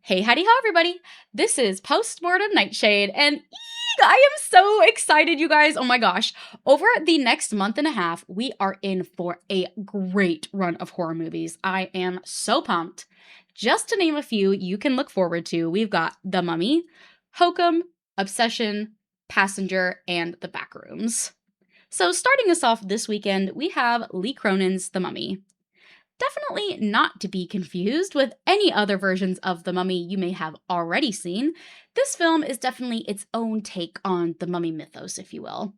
Hey, howdy ho, everybody. This is Postmortem Nightshade, and I am so excited, you guys. Oh my gosh. Over the next month and a half, we are in for a great run of horror movies. I am so pumped. Just to name a few you can look forward to, we've got The Mummy, Hokum, Obsession, Passenger, and The Backrooms. So, starting us off this weekend, we have Lee Cronin's The Mummy. Definitely not to be confused with any other versions of The Mummy you may have already seen. This film is definitely its own take on the mummy mythos, if you will.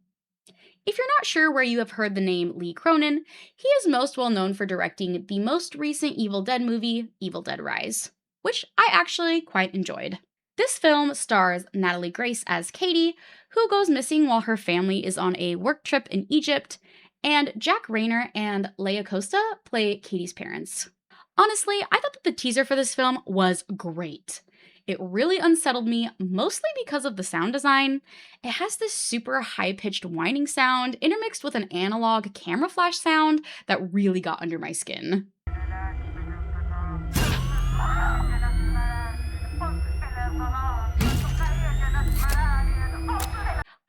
If you're not sure where you have heard the name Lee Cronin, he is most well known for directing the most recent Evil Dead movie, Evil Dead Rise, which I actually quite enjoyed. This film stars Natalie Grace as Katie, who goes missing while her family is on a work trip in Egypt, and Jack Rayner and Leia Costa play Katie's parents. Honestly, I thought that the teaser for this film was great. It really unsettled me, mostly because of the sound design. It has this super high pitched whining sound intermixed with an analog camera flash sound that really got under my skin.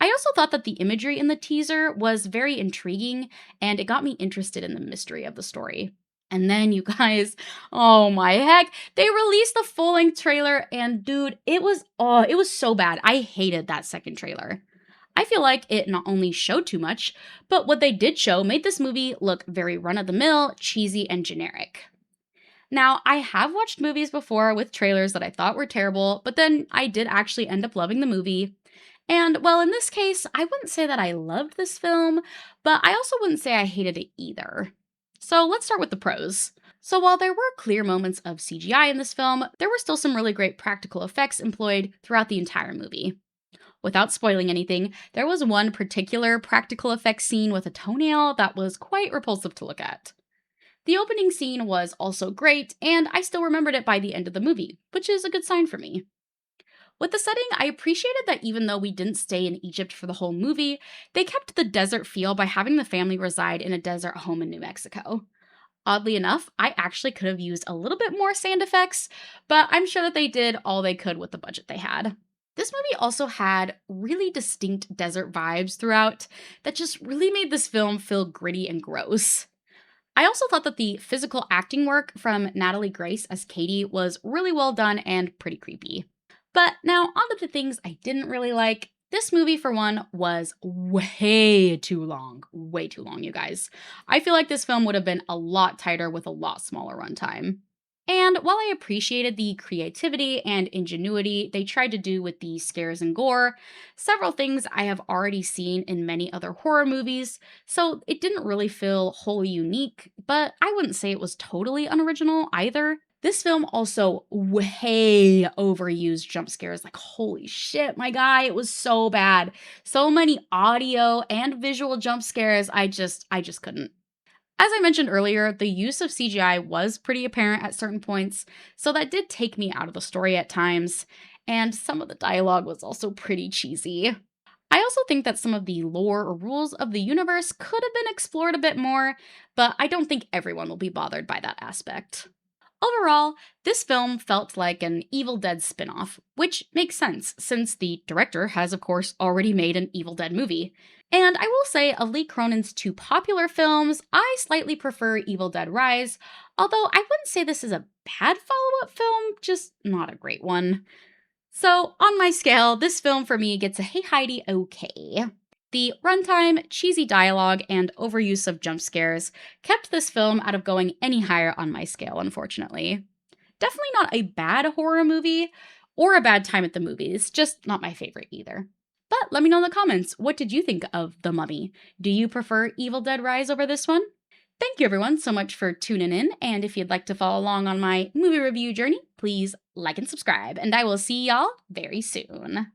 I also thought that the imagery in the teaser was very intriguing and it got me interested in the mystery of the story. And then, you guys, oh my heck, they released the full length trailer, and dude, it was so bad. I hated that second trailer. I feel like it not only showed too much, but what they did show made this movie look very run of the mill, cheesy, and generic. Now, I have watched movies before with trailers that I thought were terrible, but then I did actually end up loving the movie. And, well, in this case, I wouldn't say that I loved this film, but I also wouldn't say I hated it either. So let's start with the pros. So, while there were clear moments of CGI in this film, there were still some really great practical effects employed throughout the entire movie. Without spoiling anything, there was one particular practical effects scene with a toenail that was quite repulsive to look at. The opening scene was also great, and I still remembered it by the end of the movie, which is a good sign for me. With the setting, I appreciated that even though we didn't stay in Egypt for the whole movie, they kept the desert feel by having the family reside in a desert home in New Mexico. Oddly enough, I actually could have used a little bit more sand effects, but I'm sure that they did all they could with the budget they had. This movie also had really distinct desert vibes throughout that just really made this film feel gritty and gross. I also thought that the physical acting work from Natalie Grace as Katie was really well done and pretty creepy. But now, on to the things I didn't really like. This movie, for one, was way too long. Way too long, you guys. I feel like this film would have been a lot tighter with a lot smaller runtime. And while I appreciated the creativity and ingenuity they tried to do with the scares and gore, several things I have already seen in many other horror movies, so it didn't really feel wholly unique, but I wouldn't say it was totally unoriginal either. This film also way overused jump scares. Like, holy shit, my guy, it was so bad. So many audio and visual jump scares. I just couldn't. As I mentioned earlier, the use of CGI was pretty apparent at certain points, so that did take me out of the story at times, and some of the dialogue was also pretty cheesy. I also think that some of the lore or rules of the universe could have been explored a bit more, but I don't think everyone will be bothered by that aspect. Overall, this film felt like an Evil Dead spin-off, which makes sense since the director has of course already made an Evil Dead movie. And I will say of Lee Cronin's two popular films, I slightly prefer Evil Dead Rise, although I wouldn't say this is a bad follow-up film, just not a great one. So, on my scale, this film for me gets a hey Heidi okay. The runtime, cheesy dialogue, and overuse of jump scares kept this film out of going any higher on my scale, unfortunately. Definitely not a bad horror movie or a bad time at the movies, just not my favorite either. But let me know in the comments, what did you think of The Mummy? Do you prefer Evil Dead Rise over this one? Thank you everyone so much for tuning in, and if you'd like to follow along on my movie review journey, please like and subscribe, and I will see y'all very soon.